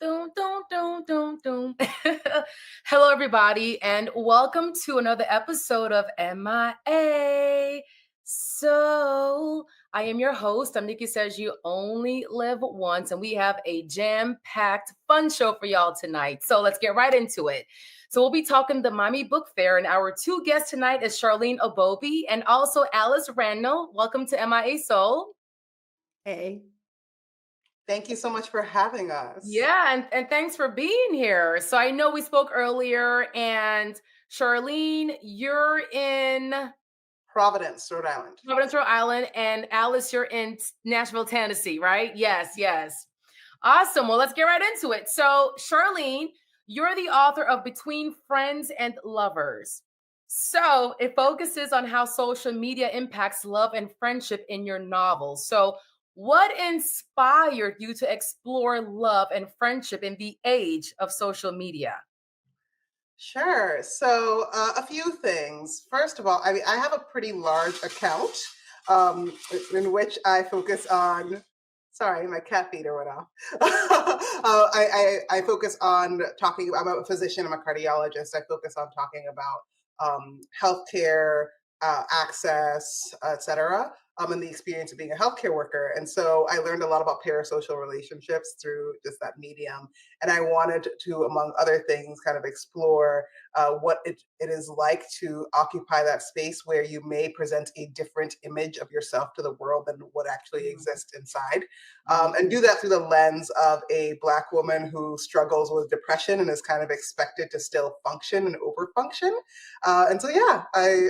Dun, dun, dun, dun, dun. Hello, everybody, and welcome to another episode of MIA. So, I am your host. I'm Nikki Says You Only Live Once, and we have a jam-packed, fun show for y'all tonight. So, let's get right into it. So, we'll be talking the Miami Book Fair, and our two guests tonight is Shirlene Obuobi and also Alice Randall. Welcome to MIA Soul. Hey. Thank you so much for having us. Yeah, and thanks for being here. So I know we spoke earlier, and Shirlene, you're in Providence, Rhode Island. Providence, Rhode Island, and Alice, you're in Nashville, Tennessee, right? Yes, yes. Awesome. Well, let's get right into it. So, Shirlene, you're the author of Between Friends and Lovers. So it focuses on how social media impacts love and friendship in your novel. So what inspired you to explore love and friendship in the age of social media? Sure. So a few things. First of all, I have a pretty large account in which I focus on. Sorry, my cat feeder went off. I focus on talking. I'm a physician. I'm a cardiologist. I focus on talking about healthcare access, etc. And the experience of being a healthcare worker. And so I learned a lot about parasocial relationships through just that medium. And I wanted to, among other things, kind of explore what it is like to occupy that space where you may present a different image of yourself to the world than what actually exists inside. And do that through the lens of a Black woman who struggles with depression and is kind of expected to still function and overfunction. And so, yeah, I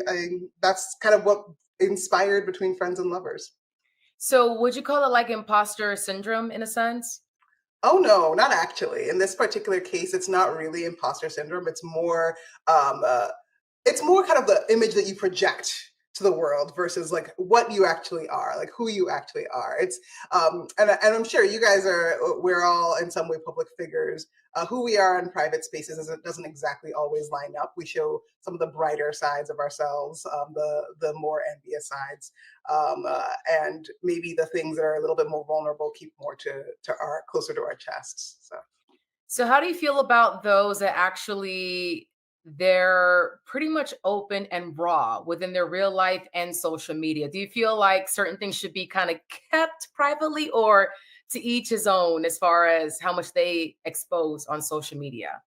that's kind of what inspired Between Friends and Lovers. So would you call it like imposter syndrome in a sense? Oh no, not actually. In this particular case, it's not really imposter syndrome. It's more kind of the image that you project to the world versus like what you actually are, like who you actually are. It's and I'm sure you guys we're all in some way public figures. Who we are in private spaces doesn't exactly always line up. We show some of the brighter sides of ourselves, the more envious sides, and maybe the things that are a little bit more vulnerable keep more to our closer to our chests. So how do you feel about those that actually they're pretty much open and raw within their real life and social media? Do you feel like certain things should be kind of kept privately or to each his own as far as how much they expose on social media?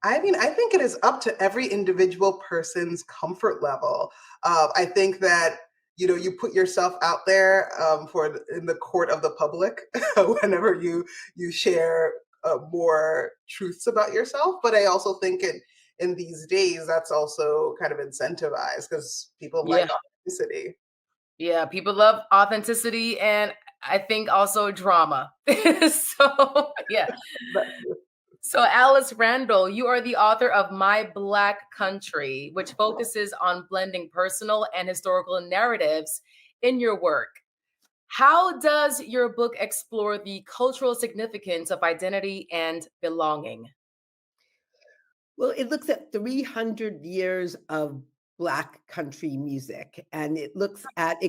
I mean, I think it is up to every individual person's comfort level. I think that you put yourself out there in the court of the public whenever you share more truths about yourself. But I also think in these days that's also kind of incentivized because people like authenticity. Yeah, people love authenticity and I think also drama. So, yeah. So, Alice Randall, you are the author of My Black Country, which focuses on blending personal and historical narratives in your work. How does your book explore the cultural significance of identity and belonging? Well, it looks at 300 years of Black country music, and it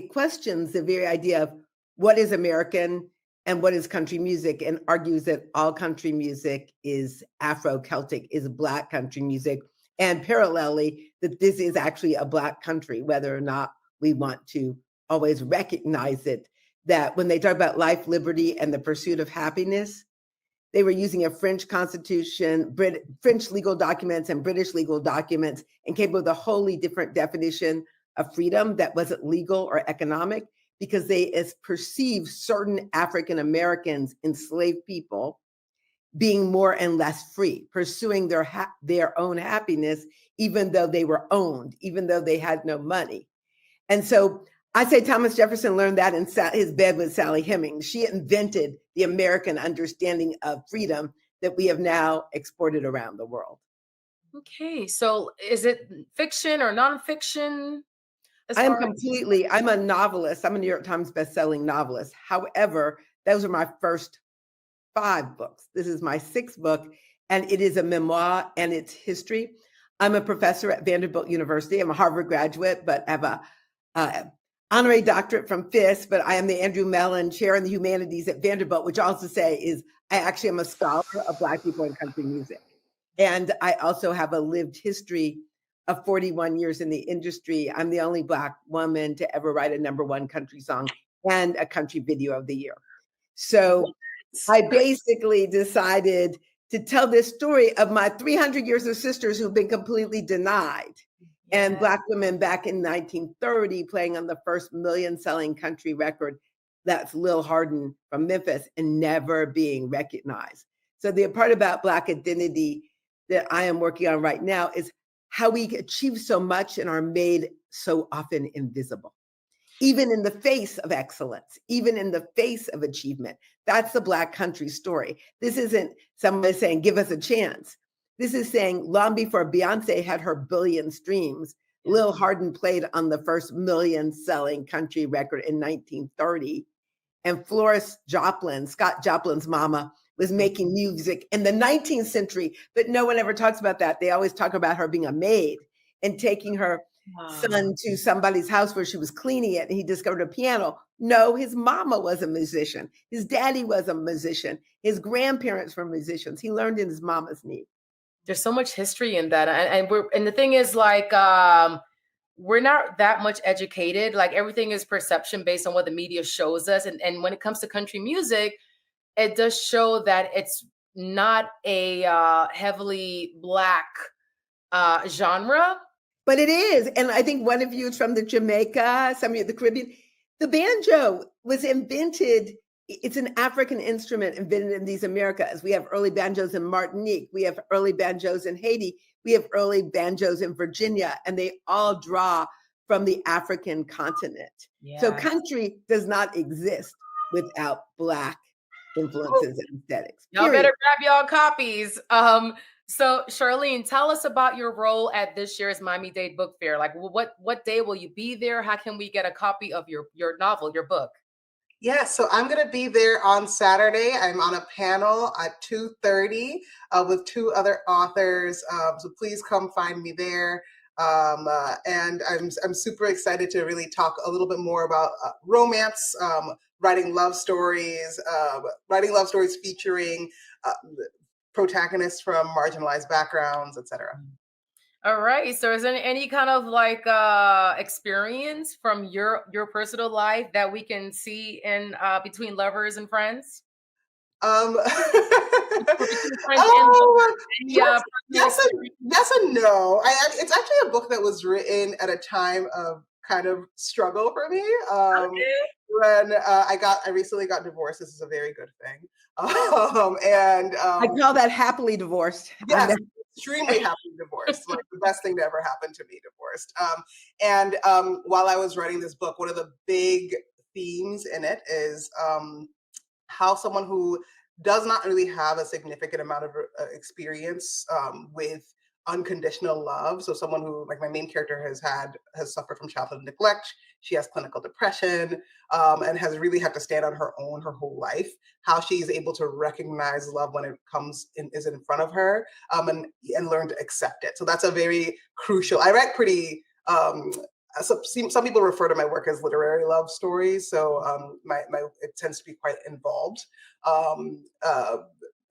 questions the very idea of what is American and what is country music, and argues that all country music is Afro-Celtic, is Black country music, and parallelly, that this is actually a Black country, whether or not we want to always recognize it, that when they talk about life, liberty, and the pursuit of happiness, they were using a French constitution, French legal documents and British legal documents, and came up with a wholly different definition of freedom that wasn't legal or economic, because they perceived certain African Americans, enslaved people, being more and less free, pursuing their own happiness, even though they were owned, even though they had no money. And so I say Thomas Jefferson learned that in his bed with Sally Hemings. She invented the American understanding of freedom that we have now exported around the world. Okay, so is it fiction or nonfiction? I'm a novelist. I'm a New York Times bestselling novelist. However, those are my first 5 books. This is my 6th book, and it is a memoir and it's history. I'm a professor at Vanderbilt University. I'm a Harvard graduate, but I honorary doctorate from Fisk, but I am the Andrew Mellon Chair in the Humanities at Vanderbilt, which also say is I actually am a scholar of Black people in country music. And I also have a lived history of 41 years in the industry. I'm the only Black woman to ever write a #1 country song and a country video of the year. So I basically decided to tell this story of my 300 years of sisters who've been completely denied. And Black women back in 1930 playing on the first million-selling country record, that's Lil Hardin from Memphis, and never being recognized. So the part about Black identity that I am working on right now is how we achieve so much and are made so often invisible, even in the face of excellence, even in the face of achievement. That's the Black country story. This isn't somebody saying, give us a chance. This is saying long before Beyonce had her billion streams, Lil Hardin played on the first million-selling country record in 1930. And Florence Joplin, Scott Joplin's mama, was making music in the 19th century, but no one ever talks about that. They always talk about her being a maid and taking her son to somebody's house where she was cleaning it and he discovered a piano. No, his mama was a musician. His daddy was a musician. His grandparents were musicians. He learned in his mama's knee. There's so much history in that. And the thing is, like, we're not that much educated. Like, everything is perception based on what the media shows us. And when it comes to country music, it does show that it's not a heavily Black genre. But it is. And I think one of you is from the Jamaica, some of you the Caribbean. The banjo was invented. It's an African instrument invented in these Americas. We have early banjos in Martinique. We have early banjos in Haiti. We have early banjos in Virginia, and they all draw from the African continent. Yeah. So country does not exist without Black influences and aesthetics. Y'all better grab y'all copies. So Shirlene, tell us about your role at this year's Miami-Dade Book Fair. Like, what day will you be there? How can we get a copy of your novel, your book? Yeah, so I'm going to be there on Saturday. I'm on a panel at 2:30 with 2 other authors. So please come find me there. And I'm super excited to really talk a little bit more about romance, writing love stories featuring protagonists from marginalized backgrounds, etc. All right. So is there any kind of like experience from your personal life that we can see in between lovers and friends? Yes and no. It's actually a book that was written at a time of kind of struggle for me. When I recently got divorced. This is a very good thing. I call that happily divorced. Yes, extremely happily divorced. Like the best thing to ever happen to me, divorced. While I was writing this book, one of the big themes in it is how someone who does not really have a significant amount of experience with unconditional love. So someone who, like my main character, has suffered from childhood neglect. She has clinical depression and has really had to stand on her own her whole life. How she's able to recognize love when it is in front of her and learn to accept it. So that's a very crucial. I write pretty. Some people refer to my work as literary love stories. So it tends to be quite involved.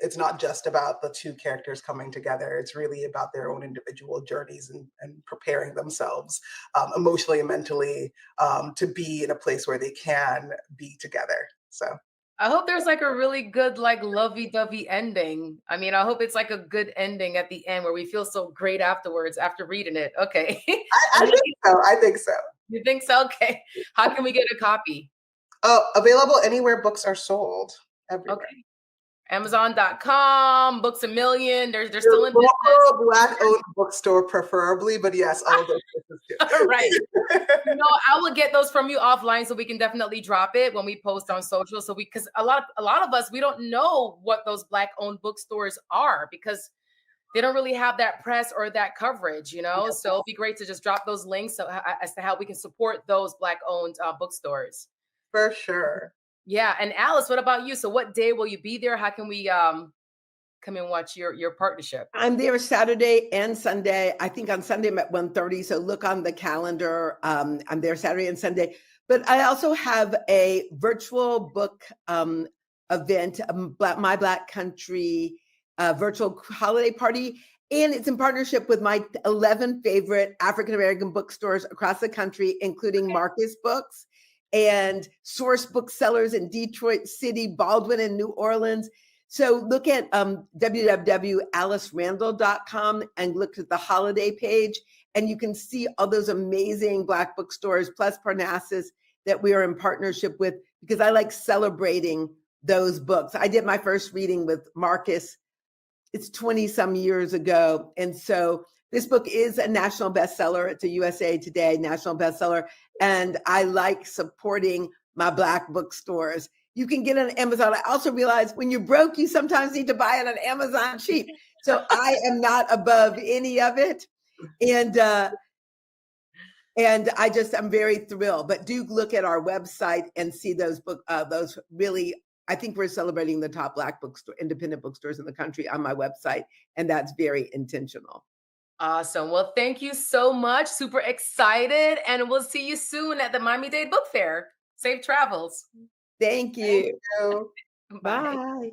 It's not just about the 2 characters coming together. It's really about their own individual journeys and preparing themselves emotionally and mentally to be in a place where they can be together. So I hope there's like a really good, like lovey-dovey ending. I mean, I hope it's like a good ending at the end where we feel so great afterwards after reading it. Okay. I think so. You think so? Okay. How can we get a copy? Available anywhere books are sold. Everywhere. Okay. Amazon.com, Books A Million. They're still in business. Black-owned bookstore, preferably, but yes, all of those places too. Right. I will get those from you offline, so we can definitely drop it when we post on social. So because a lot of us, we don't know what those Black-owned bookstores are because they don't really have that press or that coverage, Yeah. So it'd be great to just drop those links as to how we can support those Black-owned bookstores. For sure. Yeah. And Alice, what about you? So what day will you be there? How can we come and watch your partnership? I'm there Saturday and Sunday. I think on Sunday I'm at 1:30. So look on the calendar. I'm there Saturday and Sunday. But I also have a virtual book event, My Black Country virtual holiday party. And it's in partnership with my 11 favorite African-American bookstores across the country, including Marcus Books and Source Booksellers in Detroit City, Baldwin in New Orleans. So look at www.alicerandall.com and look at the holiday page, and you can see all those amazing Black bookstores, plus Parnassus, that we are in partnership with, because I like celebrating those books. I did my first reading with Marcus. It's 20 some years ago. And so this book is a national bestseller. It's a USA Today national bestseller. And I like supporting my Black bookstores. You can get it on Amazon. I also realize when you're broke, you sometimes need to buy it on Amazon cheap. So I am not above any of it. And I'm very thrilled. But do look at our website and see those those really, I think we're celebrating the top Black bookstore, independent bookstores in the country on my website. And that's very intentional. Awesome. Well, thank you so much. Super excited. And we'll see you soon at the Miami-Dade Book Fair. Safe travels. Thank you. Thank you. Bye.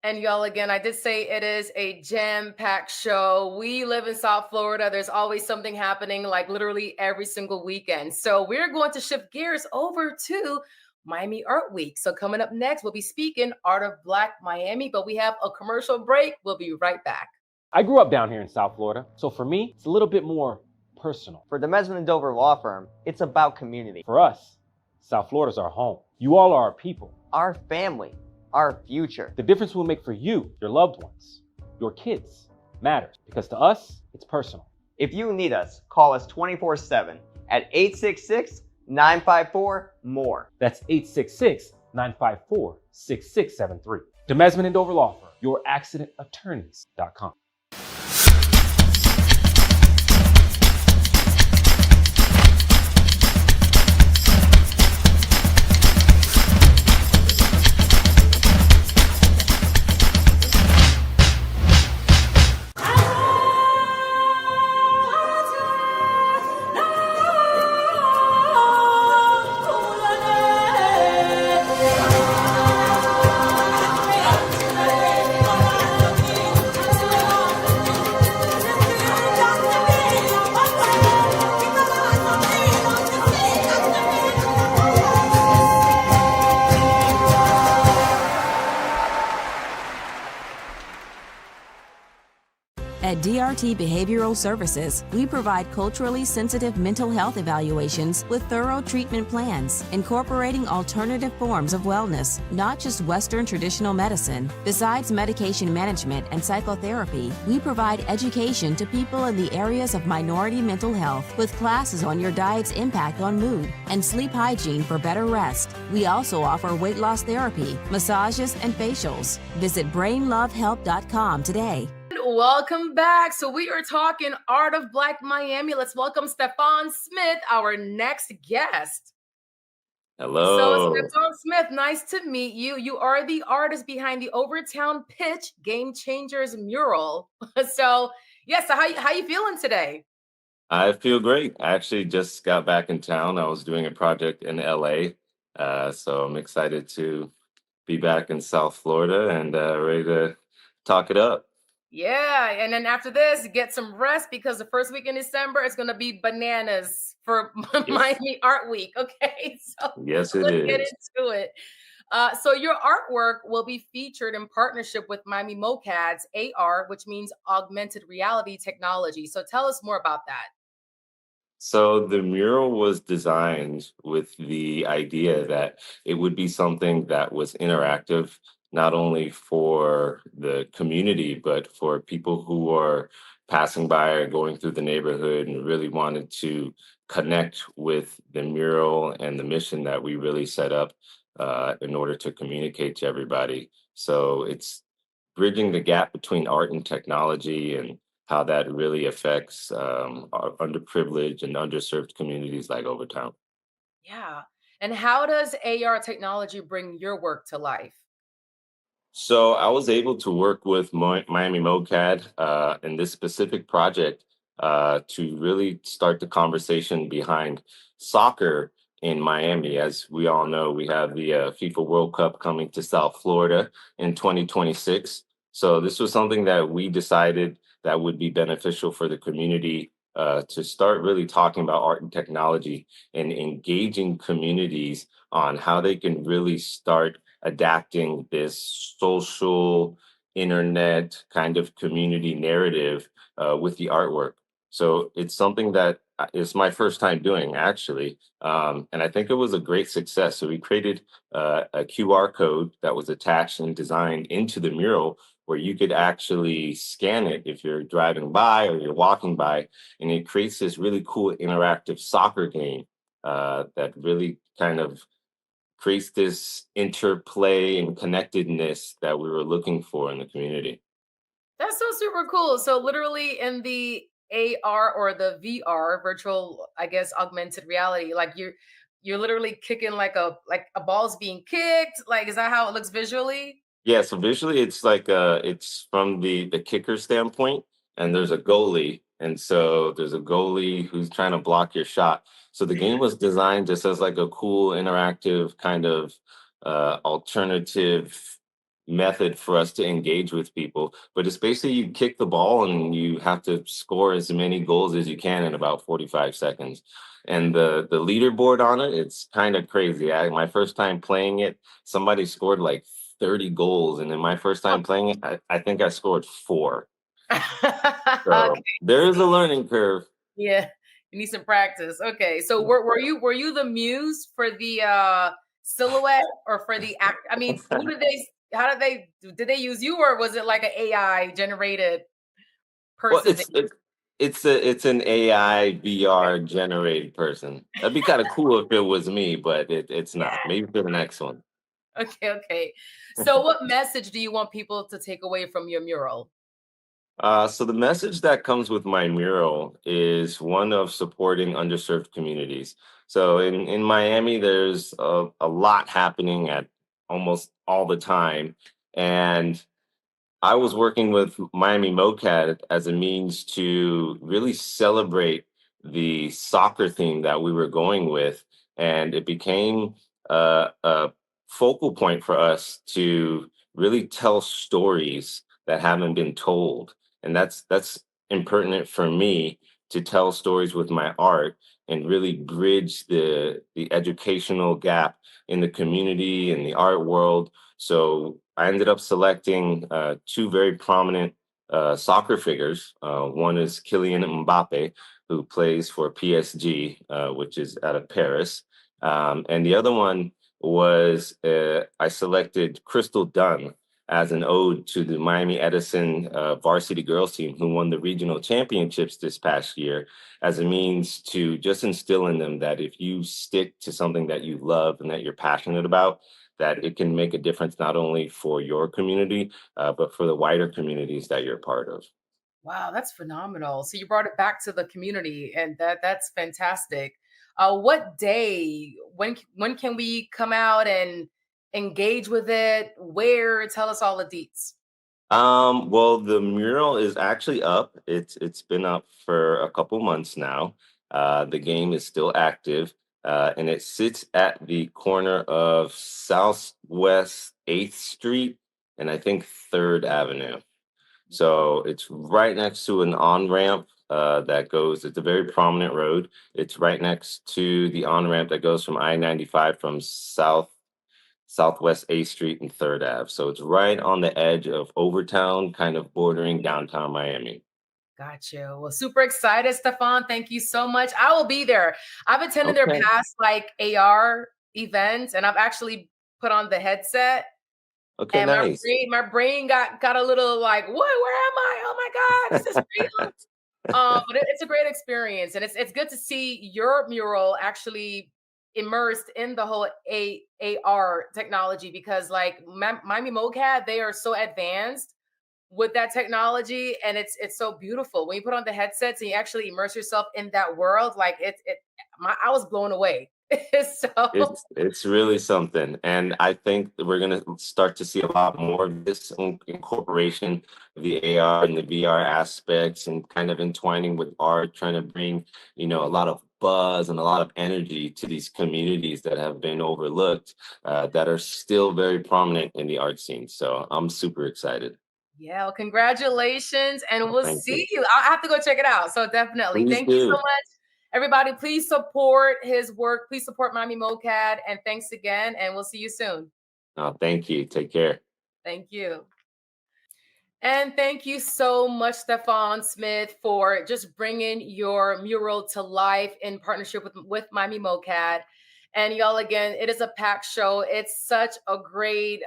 And y'all, again, I did say it is a jam-packed show. We live in South Florida. There's always something happening, like literally every single weekend. So we're going to shift gears over to Miami Art Week. So coming up next, we'll be speaking Art of Black Miami, but we have a commercial break. We'll be right back. I grew up down here in South Florida, so for me, it's a little bit more personal. For the Mesman & Dover Law Firm, it's about community. For us, South Florida's our home. You all are our people. Our family. Our future. The difference we'll make for you, your loved ones, your kids, matters, because to us, it's personal. If you need us, call us 24/7 at 866-954-MORE. That's 866-954-6673. The Mesman & Dover Law Firm, youraccidentattorneys.com. At DRT Behavioral Services, we provide culturally sensitive mental health evaluations with thorough treatment plans, incorporating alternative forms of wellness, not just Western traditional medicine. Besides medication management and psychotherapy, we provide education to people in the areas of minority mental health with classes on your diet's impact on mood and sleep hygiene for better rest. We also offer weight loss therapy, massages, and facials. Visit brainlovehelp.com today. Welcome back. So we are talking Art of Black Miami. Let's welcome Stefan Smith, our next guest. Hello. So Stefan Smith, nice to meet you. You are the artist behind the Overtown Pitch Game Changers mural. So yes, so how you feeling today? I feel great. I actually just got back in town. I was doing a project in LA. So I'm excited to be back in South Florida and ready to talk it up. Yeah, and then after this, get some rest because the first week in December is going to be bananas for Miami Art Week. Okay, so yes, let's get into it. So your artwork will be featured in partnership with Miami MoCAD's AR, which means augmented reality technology. So tell us more about that. So the mural was designed with the idea that it would be something that was interactive, not only for the community, but for people who are passing by or going through the neighborhood and really wanted to connect with the mural and the mission that we really set up in order to communicate to everybody. So it's bridging the gap between art and technology and how that really affects our underprivileged and underserved communities like Overtown. Yeah. And how does AR technology bring your work to life? So I was able to work with Miami MoCAD in this specific project. to really start the conversation behind soccer in Miami. As we all know, we have the FIFA World Cup coming to South Florida in 2026. So this was something that we decided that would be beneficial for the community to start really talking about art and technology and engaging communities on how they can really start adapting this social internet kind of community narrative with the artwork. So it's something that is my first time doing, actually. And I think it was a great success. So we created a QR code that was attached and designed into the mural where you could actually scan it if you're driving by or you're walking by. And it creates this really cool interactive soccer game that really kind of creates this interplay and connectedness that we were looking for in the community. That's so super cool. So literally in the AR or the VR, virtual, I guess, augmented reality, like you're literally kicking like a ball's being kicked. Like, is that how it looks visually? Yeah, so visually it's like it's from the kicker standpoint, and there's a goalie, and so there's a goalie who's trying to block your shot. So the game was designed just as like a cool interactive kind of alternative method for us to engage with people. But it's basically you kick the ball and you have to score as many goals as you can in about 45 seconds. And the leaderboard on it, it's kind of crazy. My first time playing it, somebody scored like 30 goals. And in my first time playing it, I think I scored 4. So Okay. there is a learning curve. Yeah, you need some practice. Okay, so were you the muse for the silhouette or for the act? I mean, who did they? How did they use you, or was it like an AI generated Well, person? it's an AI VR generated person. That'd be kind of cool if it was me, but it's not. Maybe for the next one. Okay, okay. So, what message do you want people to take away from your mural? So the message that comes with my mural is one of supporting underserved communities. So in Miami, there's a lot happening at almost all the time. And I was working with Miami MoCAD as a means to really celebrate the soccer theme that we were going with. And it became a focal point for us to really tell stories that haven't been told. And that's impertinent for me to tell stories with my art and really bridge the educational gap in the community and the art world. So I ended up selecting 2 very prominent soccer figures. One is Kylian Mbappe, who plays for PSG, which is out of Paris. And the other one was I selected Crystal Dunn as an ode to the Miami Edison varsity girls team who won the regional championships this past year, as a means to just instill in them that if you stick to something that you love and that you're passionate about, that it can make a difference not only for your community, but for the wider communities that you're part of. Wow, that's phenomenal. So you brought it back to the community, and that's fantastic. What day? When can we come out and engage with it? Where? Tell us all the deets. Well, the mural is actually up. It's been up for a couple months now. The game is still active, and it sits at the corner of Southwest 8th Street and I think 3rd Avenue. So it's right next to an on-ramp that goes, it's a very prominent road. It's right next to the on-ramp that goes from I-95 from Southwest 8th Street and 3rd Ave. So it's right on the edge of Overtown, kind of bordering downtown Miami. Gotcha. Well, super excited, Stefan. Thank you so much. I will be there. I've attended their Okay. past like AR events, and I've actually put on the headset. Okay, And nice. my brain got a little like, what? Where am I? Oh my God, is this real? But it's a great experience, and it's good to see your mural actually immersed in the whole AR technology because like Miami MoCAD, they are so advanced with that technology, and it's so beautiful when you put on the headsets and you actually immerse yourself in that world. Like I was blown away. So It's really something, and I think that we're gonna start to see a lot more of this incorporation of the AR and the VR aspects, and kind of entwining with art, trying to bring a lot of buzz and a lot of energy to these communities that have been overlooked, that are still very prominent in the art scene. So I'm super excited. yeah, well, congratulations, and we'll Thank see you. you. I'll have to go check it out. So definitely, Please thank you so do. much, everybody. Please support his work. Please support Miami MoCAD, and thanks again. And we'll see you soon. Thank you. Take care. Thank you. And thank you so much, Stefan Smith, for just bringing your mural to life in partnership with Miami MoCAD. And y'all, again, it is a packed show. It's such a great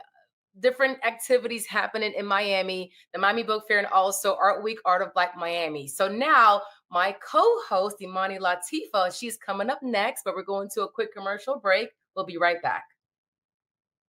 different activities happening in Miami, the Miami Book Fair, and also Art Week, Art of Black Miami. So now my co-host, Imani Latifa, she's coming up next, but we're going to a quick commercial break. We'll be right back.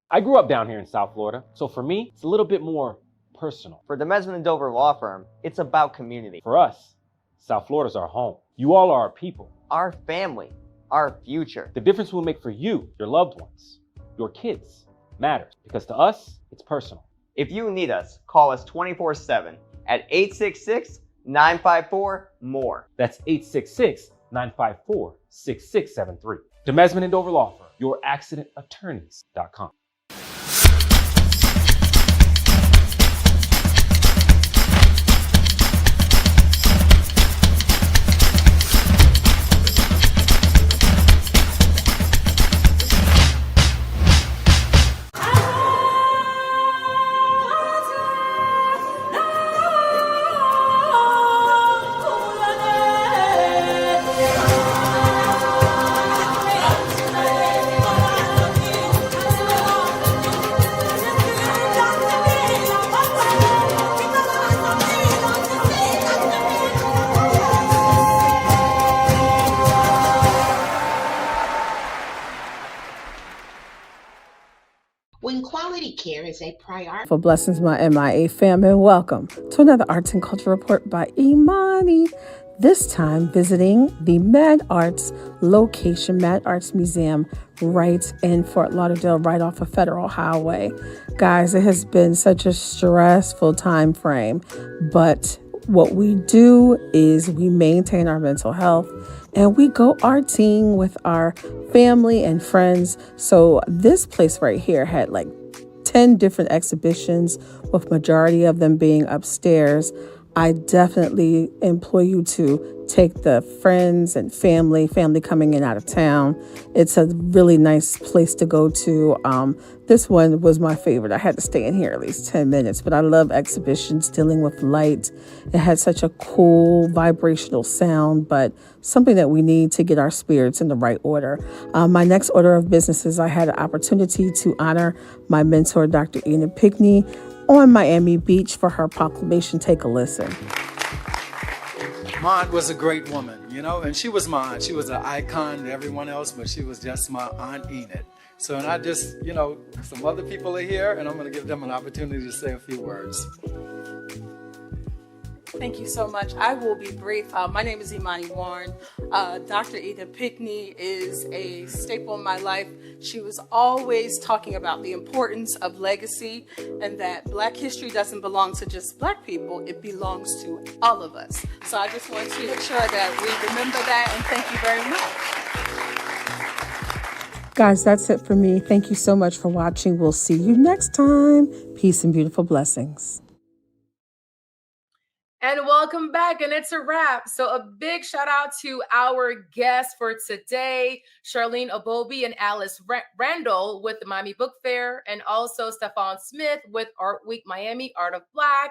I grew up down here in South Florida, so for me, it's a little bit more personal. For the Mesman and Dover Law Firm, it's about community. For us, South Florida's our home. You all are our people. Our family, our future. The difference we'll make for you, your loved ones, your kids, matters, because to us, it's personal. If you need us, call us 24/7 at 866-954-MORE. That's 866-954-6673. The Mesman and Dover Law Firm, youraccidentattorneys.com. When quality care is a priority. For blessings, my MIA family, and welcome to another Arts and Culture Report by Imani. This time visiting the Mad Arts location, Mad Arts Museum, right in Fort Lauderdale, right off of Federal Highway. Guys, it has been such a stressful time frame, but what we do is we maintain our mental health and we go arting with our family and friends. So this place right here had like 10 different exhibitions, with majority of them being upstairs. I definitely implore you to take the friends and family coming in out of town. It's a really nice place to go to. This one was my favorite. I had to stay in here at least 10 minutes, but I love exhibitions dealing with light. It had such a cool vibrational sound, but something that we need to get our spirits in the right order. My next order of business is I had an opportunity to honor my mentor, Dr. Ina Pickney, on Miami Beach for her proclamation. Take a listen. Maude was a great woman, and she was mine. She was an icon to everyone else, but she was just my Aunt Enid. So, and I just, some other people are here, and I'm going to give them an opportunity to say a few words. Thank you so much. I will be brief. My name is Imani Warren. Dr. Ina Pickney is a staple in my life. She was always talking about the importance of legacy and that Black history doesn't belong to just Black people. It belongs to all of us. So I just want to make sure that we remember that, and thank you very much. Guys, that's it for me. Thank you so much for watching. We'll see you next time. Peace and beautiful blessings. And welcome back, and it's a wrap. So a big shout out to our guests for today, Shirlene, Obuobi&Alice Randall with the Miami Book Fair, and also Stefan Smith with Art Week Miami, ArtofBlack,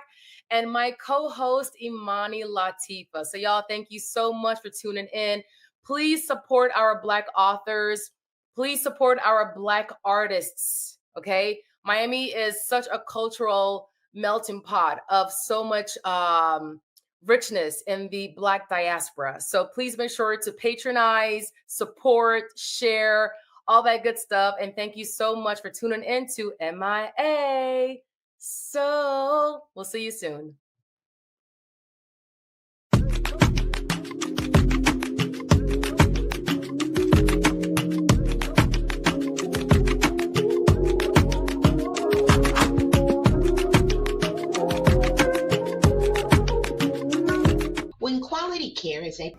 and my co-host Imani Latifa. So y'all, thank you so much for tuning in. Please support our Black authors. Please support our Black artists, okay? Miami is such a cultural melting pot of so much richness in the Black diaspora. So please make sure to patronize, support, share, all that good stuff. And thank you so much for tuning in to MIA. So we'll see you soon. is a